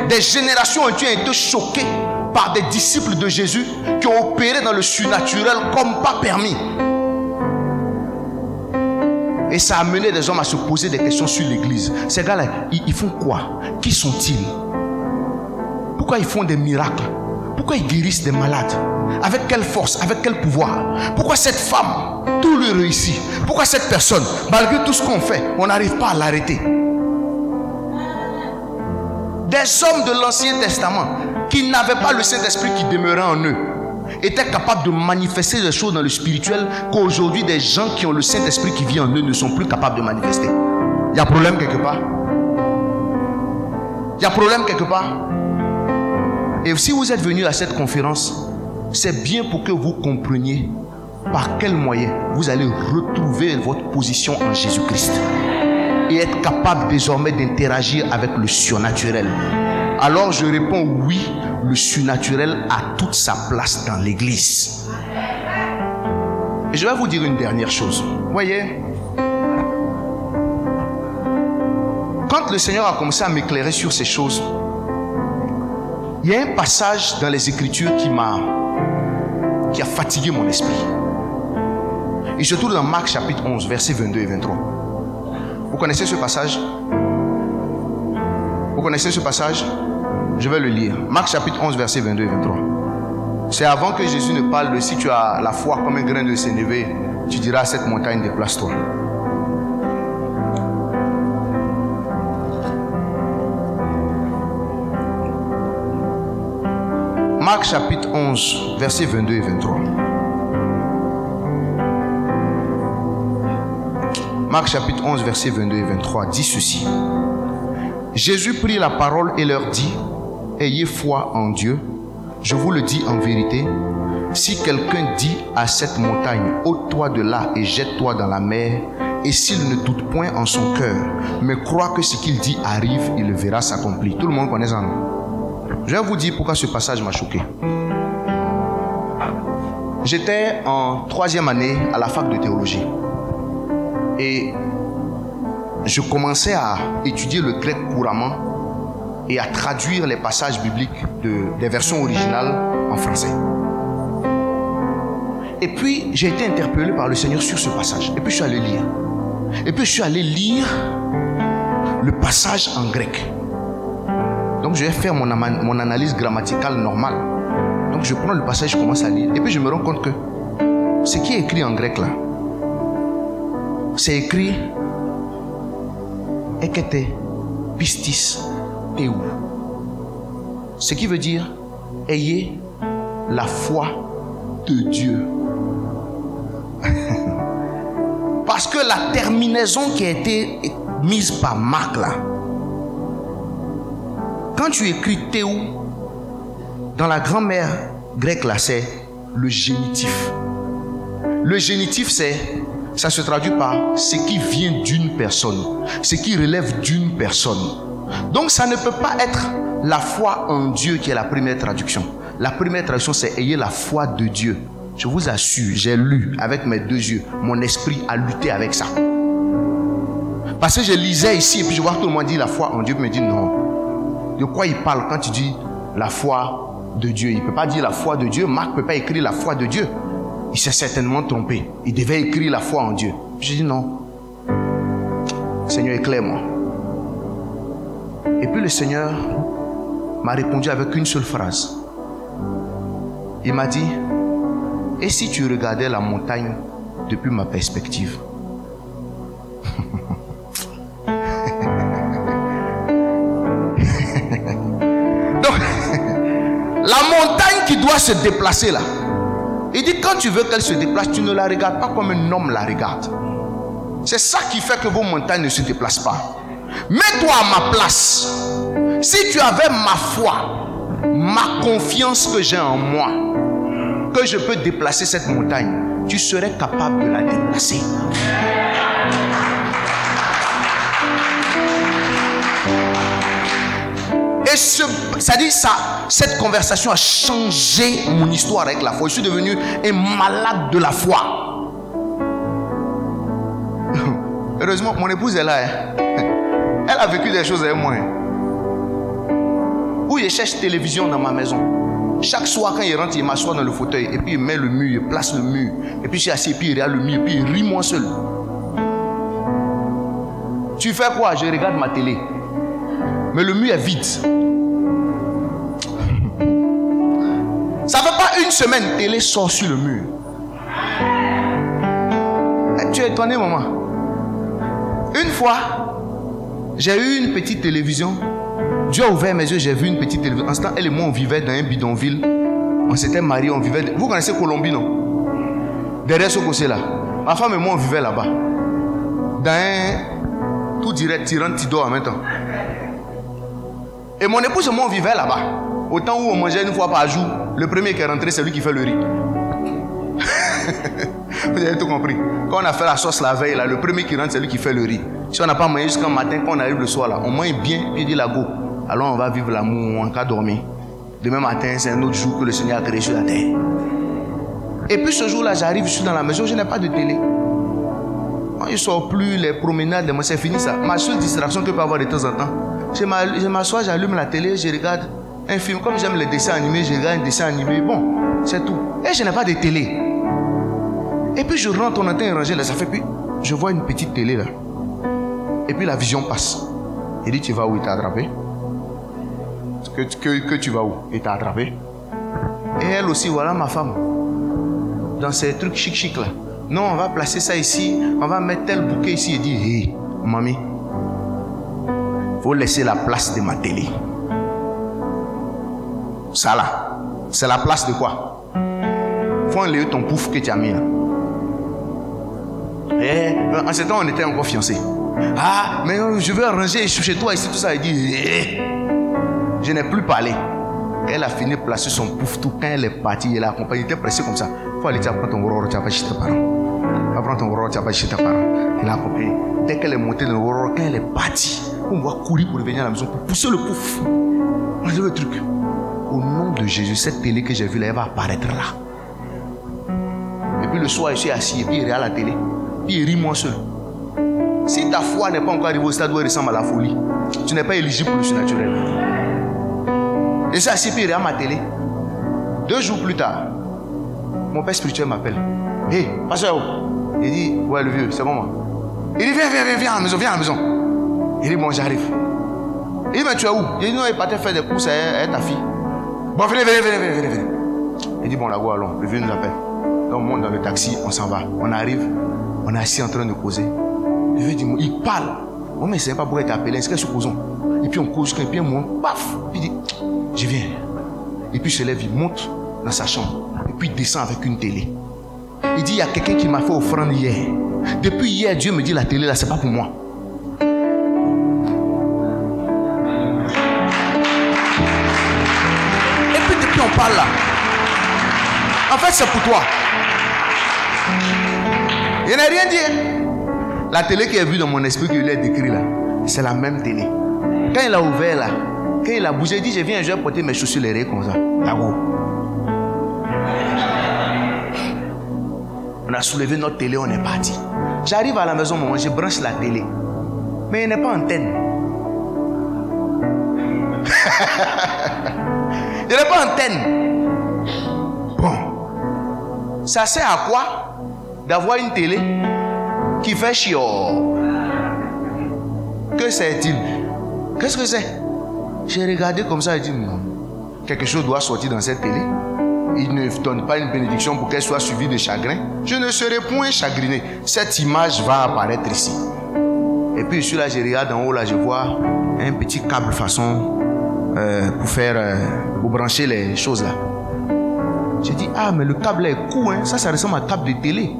C: Des générations ont été choquées par des disciples de Jésus qui ont opéré dans le surnaturel comme pas permis. Et ça a amené des hommes à se poser des questions sur l'église. Ces gars-là, ils font quoi? Qui sont-ils? Pourquoi ils font des miracles? Pourquoi ils guérissent des malades? Avec quelle force? Avec quel pouvoir? Pourquoi cette femme, tout lui réussit? Pourquoi cette personne, malgré tout ce qu'on fait, on n'arrive pas à l'arrêter? Des hommes de l'Ancien Testament qui n'avaient pas le Saint-Esprit qui demeurait en eux étaient capables de manifester des choses dans le spirituel qu'aujourd'hui des gens qui ont le Saint-Esprit qui vit en eux ne sont plus capables de manifester. Il y a problème quelque part. Il y a problème quelque part. Et si vous êtes venu à cette conférence, c'est bien pour que vous compreniez par quel moyen vous allez retrouver votre position en Jésus-Christ et être capable désormais d'interagir avec le surnaturel. Alors je réponds oui, le surnaturel a toute sa place dans l'église. Et je vais vous dire une dernière chose. Vous voyez, quand le Seigneur a commencé à m'éclairer sur ces choses, il y a un passage dans les Écritures qui a fatigué mon esprit. Il se trouve dans Marc chapitre 11, versets 22 et 23. Vous connaissez ce passage? Vous connaissez ce passage? Je vais le lire. Marc chapitre 11, versets 22 et 23. C'est avant que Jésus ne parle de si tu as la foi comme un grain de sénévé, tu diras à cette montagne, déplace-toi. Marc chapitre 11, versets 22 et 23. Marc chapitre 11, versets 22 et 23 dit ceci. Jésus prit la parole et leur dit: ayez foi en Dieu. Je vous le dis en vérité, si quelqu'un dit à cette montagne, ôte-toi de là et jette-toi dans la mer, et s'il ne doute point en son cœur, mais croit que ce qu'il dit arrive, il le verra s'accomplir. Tout le monde connaît ça, non? Je vais vous dire pourquoi ce passage m'a choqué. J'étais en 3e année à la fac de théologie. Et je commençais à étudier le grec couramment et à traduire les passages bibliques des versions originales en français. Et puis, j'ai été interpellé par le Seigneur sur ce passage. Et puis, je suis allé lire. Et puis, je suis allé lire le passage en grec. Donc, je vais faire mon analyse grammaticale normale. Donc, je prends le passage, je commence à lire. Et puis, je me rends compte que ce qui est écrit en grec là, c'est écrit Ekete pistis teu. Ce qui veut dire ayez la foi de Dieu. Parce que la terminaison qui a été mise par Marc là, quand tu écris teu dans la grammaire grecque là, c'est le génitif. Le génitif, ça se traduit par ce qui vient d'une personne, ce qui relève d'une personne. Donc ça ne peut pas être la foi en Dieu qui est la première traduction. La première traduction, c'est ayez la foi de Dieu. Je vous assure, j'ai lu avec mes 2 yeux. Mon esprit a lutté avec ça. Parce que je lisais ici et puis je vois tout le monde dire la foi en Dieu. Puis me dit non. De quoi il parle quand il dit la foi de Dieu? Il ne peut pas dire la foi de Dieu. Marc ne peut pas écrire la foi de Dieu. Il s'est certainement trompé. Il devait écrire la foi en Dieu. J'ai dit non. Seigneur, éclaire-moi. Et puis le Seigneur m'a répondu avec une seule phrase. Il m'a dit: et si tu regardais la montagne depuis ma perspective? Donc, la montagne qui doit se déplacer là, Il dit, quand tu veux qu'elle se déplace, tu ne la regardes pas comme un homme la regarde. C'est ça qui fait que vos montagnes ne se déplacent pas. Mets-toi à ma place. Si tu avais ma foi, ma confiance que j'ai en moi, que je peux déplacer cette montagne, tu serais capable de la déplacer. Et cette conversation a changé mon histoire avec la foi. Je suis devenu un malade de la foi. Heureusement, mon épouse est là. Elle a vécu des choses avec moi. Où je cherche télévision dans ma maison. Chaque soir, quand il rentre, il m'assoit dans le fauteuil. Et puis il met le mur, il place le mur. Et puis je suis assis, et puis il regarde le mur, et puis il rit moi seul. Tu fais quoi? Je regarde ma télé. Mais le mur est vide. Ça ne fait pas une semaine, la télé sort sur le mur. Tu es étonné, maman? Une fois, j'ai eu une petite télévision. Dieu a ouvert mes yeux, j'ai vu une petite télévision. En ce temps, elle et moi, on vivait dans un bidonville. On s'était mariés, on vivait... Vous connaissez Colombie, non? Derrière ce côté-là. Ma femme et moi, on vivait là-bas. Dans un... Tout direct, tirant, tidor en même temps. Et mon épouse et moi, on vivait là-bas. Au temps où on mangeait une fois par jour, le premier qui est rentré, c'est lui qui fait le riz. Vous avez tout compris. Quand on a fait la sauce la veille, là, le premier qui rentre, c'est lui qui fait le riz. Si on n'a pas mangé jusqu'au matin, quand on arrive le soir, là, on mange bien, puis il dit la go. Alors on va vivre l'amour, on va dormir. Demain matin, c'est un autre jour que le Seigneur a créé sur la terre. Et puis ce jour-là, j'arrive, je suis dans la maison, je n'ai pas de télé. Moi, je ne sors plus les promenades, moi, c'est fini ça. Ma seule distraction que je peux avoir de temps en temps, je m'assois, j'allume la télé, je regarde un film. Comme j'aime les dessins animés, je regarde un dessin animé. Bon, c'est tout. Et je n'ai pas de télé. Et puis je rentre, on entend un rangé là, ça fait puis je vois une petite télé là. Et puis la vision passe. Il dit, tu vas où? Il t'a attrapé? Que tu vas où? Il t'a attrapé. Et elle aussi, voilà ma femme. Dans ces trucs chic là. Non, on va placer ça ici. On va mettre tel bouquet ici. Il dit, hé, mamie, faut laisser la place de ma télé. Ça là, c'est la place de quoi? Faut enlever ton pouf que tu as mis là. Et en ce temps, on était encore fiancés. Ah, mais je veux arranger chez toi ici, tout ça. Il dit, je n'ai plus parlé. Elle a fini de placer son pouf tout. Quand elle est partie, elle a accompagné, elle était pressée comme ça. Il faut aller, tu vas prendre ton roro, tu vas pas chez tes parents. Tu vas prendre ton roro, tu vas pas chez tes parents. Elle a accompagné. Dès qu'elle est montée dans le roro, quand elle est partie, on va courir pour revenir à la maison pour pousser le pouf. On a dit le truc. Au nom de Jésus, cette télé que j'ai vue là, elle va apparaître là. Et puis le soir, je suis assis et puis il regarde la télé. Puis il rit moi seul. Si ta foi n'est pas encore arrivée au stade où elle ressemble à la folie, tu n'es pas éligible pour le surnaturel. Et ça, si puis il regarde ma télé. 2 jours plus tard, mon père spirituel m'appelle. Hé, pasteur, il dit, ouais, le vieux, c'est bon moi. Il dit, viens à la maison, viens à la maison. Il dit, bon, j'arrive. Il dit, mais tu es où? Il dit, non, il partait faire des courses avec ta fille. Bon, venez. Il dit, bon, là, go, allons. Le vieux nous appelle. Donc, on monte dans le taxi, on s'en va. On arrive, on est assis en train de causer. Le vieux dit, il parle. Bon, mais c'est pas pour être appelé, c'est qu'est-ce que causons? Et puis on cause, et puis on monte, paf. Puis il dit, je viens. Et puis il se lève, il monte dans sa chambre. Et puis il descend avec une télé. Il dit, il y a quelqu'un qui m'a fait offrande hier. Depuis hier, Dieu me dit, la télé là, c'est pas pour moi. Et puis depuis on parle là. En fait, c'est pour toi. Il n'a rien dit. La télé qui est vue dans mon esprit, que je l'ai décrit là, c'est la même télé. Quand il a ouvert là, quand il a bougé, il dit, je viens, je vais porter mes chaussures les raies comme ça. Là-haut. On a soulevé notre télé, on est parti. J'arrive à la maison, maman, je branche la télé. Mais il n'est pas antenne. Il n'est pas antenne. Bon. Ça sert à quoi d'avoir une télé qui fait chiot? Que c'est-il? Qu'est-ce que c'est? J'ai regardé comme ça et dit, quelque chose doit sortir dans cette télé. Il ne donne pas une bénédiction pour qu'elle soit suivie de chagrin. Je ne serai point chagriné. Cette image va apparaître ici. Et puis je suis là, je regarde en haut, là, je vois un petit câble façon pour brancher les choses là. J'ai dit, ah, mais le câble là est court, hein. Ça ressemble à un câble de télé.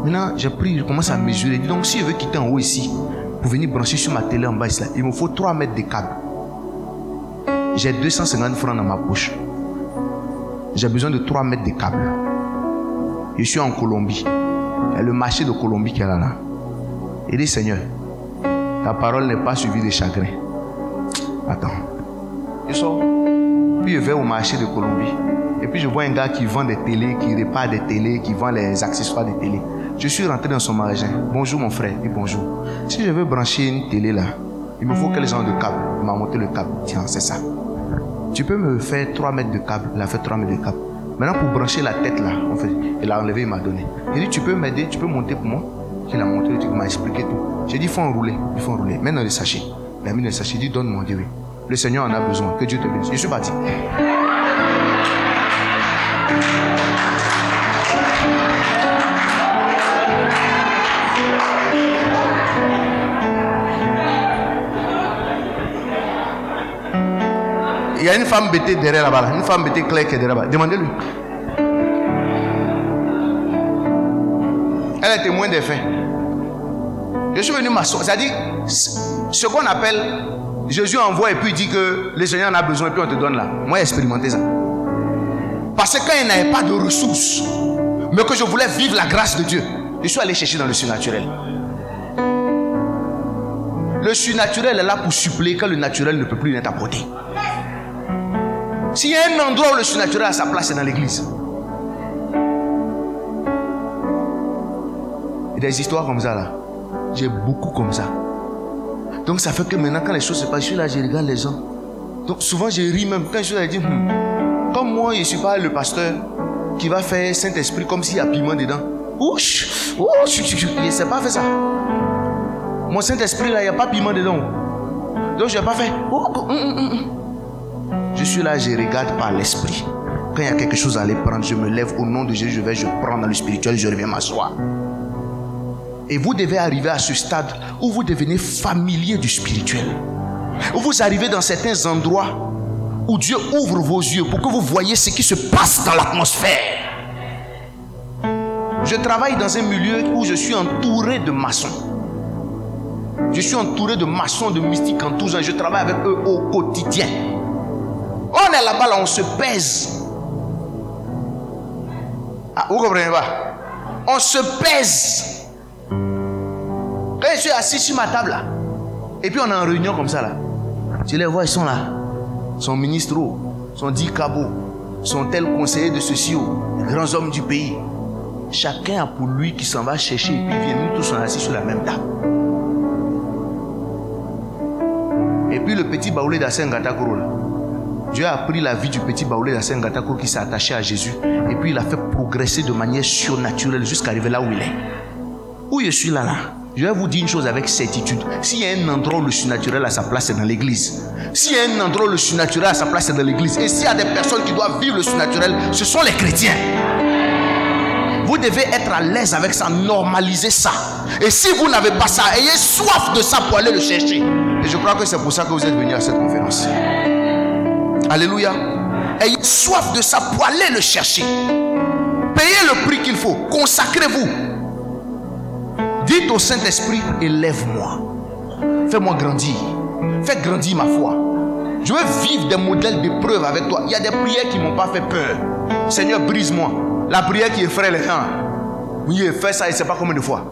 C: Maintenant, j'ai pris, je commence à mesurer. Donc, si je veux quitter en haut ici, pour venir brancher sur ma télé en bas ici, là, il me faut 3 mètres de câble. J'ai 250 francs dans ma poche. J'ai besoin de 3 mètres de câble. Je suis en Colombie. Il y a le marché de Colombie qui est là. Il dit, Seigneur, ta parole n'est pas suivie de chagrin. Attends. Je sors. Puis je vais au marché de Colombie. Et puis je vois un gars qui vend des télés, qui répare des télés, qui vend les accessoires des télés. Je suis rentré dans son magasin. Bonjour mon frère. Et bonjour. Si je veux brancher une télé là, il me faut quel genre de câble? Il m'a monté le câble. Tiens, c'est ça. Tu peux me faire 3 mètres de câble? Il a fait 3 mètres de câble. Maintenant pour brancher la tête là, en fait, il a enlevé, il m'a donné. Il dit, tu peux m'aider? Tu peux monter pour moi? Il a monté, il m'a expliqué tout. J'ai dit, il faut enrouler. Il faut enrouler. Mets dans le sachet. Il a mis dans le sachet. Il dit, donne-moi. Dieu. Le Seigneur en a besoin. Que Dieu te bénisse. Je suis parti. Il y a une femme bêtée derrière là-bas. Une femme bêtée claire qui est derrière là-bas. Demandez-lui. Elle est témoin des faits. Je suis venu m'asseoir. C'est-à-dire, ce qu'on appelle, Jésus envoie et puis il dit que le Seigneur en a besoin et puis on te donne là. Moi, j'ai expérimenté ça. Parce que quand il n'avait pas de ressources, mais que je voulais vivre la grâce de Dieu, je suis allé chercher dans le surnaturel. Le surnaturel est là pour suppléer quand le naturel ne peut plus être apporté. S'il y a un endroit où le surnaturel a sa place, c'est dans l'église. Et des histoires comme ça là, j'ai beaucoup comme ça. Donc ça fait que maintenant quand les choses se passent, je suis là, je regarde les gens. Donc souvent je ris même quand je suis là, je dis comme moi je ne suis pas le pasteur qui va faire Saint-Esprit comme s'il y a piment dedans. Ouch, je ne sais pas faire ça. Mon Saint-Esprit là, il n'y a pas piment dedans. Donc je n'ai pas fait. Je suis là, je regarde par l'esprit. Quand il y a quelque chose à aller prendre, je me lève au nom de Jésus, je prends dans le spirituel, je reviens m'asseoir. Et vous devez arriver à ce stade où vous devenez familier du spirituel. Où vous arrivez dans certains endroits où Dieu ouvre vos yeux pour que vous voyez ce qui se passe dans l'atmosphère. Je travaille dans un milieu où je suis entouré de maçons. Je suis entouré de maçons, de mystiques en tous genre. Je travaille avec eux au quotidien. On est là-bas, là, on se pèse. Ah, vous comprenez pas? On se pèse. Quand je suis assis sur ma table là, et puis on est en réunion comme ça là, tu les vois, ils sont là. Son ministre, son dit cabot, son tel conseiller de ceci, les grands hommes du pays. Chacun a pour lui qui s'en va chercher et puis ils viennent, nous tous sont assis sur la même table. Et puis le petit baoulé d'Asengatakoro là, Dieu a pris la vie du petit baoulé d'Asengatakoro qui s'est attaché à Jésus et puis il a fait progresser de manière surnaturelle jusqu'à arriver là où il est. Où je suis là, je vais vous dire une chose avec certitude. S'il y a un endroit où le surnaturel a sa place, c'est dans l'église. S'il y a un endroit où le surnaturel a sa place, c'est dans l'église. Et s'il y a des personnes qui doivent vivre le surnaturel, ce sont les chrétiens. Vous devez être à l'aise avec ça, normaliser ça. Et si vous n'avez pas ça, ayez soif de ça pour aller le chercher. Et je crois que c'est pour ça que vous êtes venus à cette conférence. Alléluia. Ayez soif de ça pour aller le chercher. Payez le prix qu'il faut. Consacrez-vous. Dites au Saint-Esprit, élève-moi. Fais-moi grandir. Fais grandir ma foi. Je veux vivre des modèles d'épreuve avec toi. Il y a des prières qui ne m'ont pas fait peur. Seigneur, brise-moi. La prière qui effraie les gens. Oui, il fait ça, il ne sait pas combien de fois.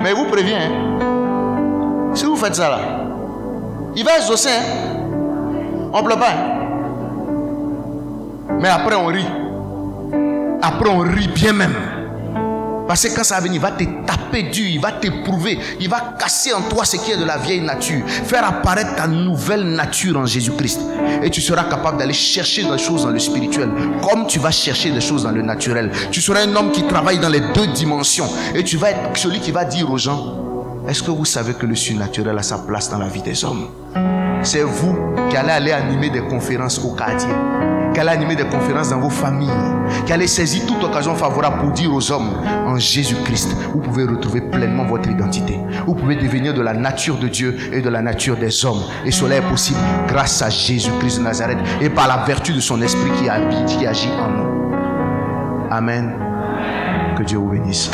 C: Mais il vous prévient. Si vous faites ça là, il va exaucer. On ne pleure pas. Mais après on rit. Après on rit bien même. Parce que quand ça va venir, il va te taper dur, il va t'éprouver, il va casser en toi ce qui est de la vieille nature, faire apparaître ta nouvelle nature en Jésus-Christ. Et tu seras capable d'aller chercher des choses dans le spirituel, comme tu vas chercher des choses dans le naturel. Tu seras un homme qui travaille dans les deux dimensions. Et tu vas être celui qui va dire aux gens, est-ce que vous savez que le surnaturel a sa place dans la vie des hommes? C'est vous qui allez aller animer des conférences au quartier, qui allez animer des conférences dans vos familles, qui allez saisir toute occasion favorable pour dire aux hommes, en Jésus-Christ, vous pouvez retrouver pleinement votre identité. Vous pouvez devenir de la nature de Dieu et de la nature des hommes. Et cela est possible grâce à Jésus-Christ de Nazareth et par la vertu de son esprit qui habite, qui agit en nous. Amen. Que Dieu vous bénisse.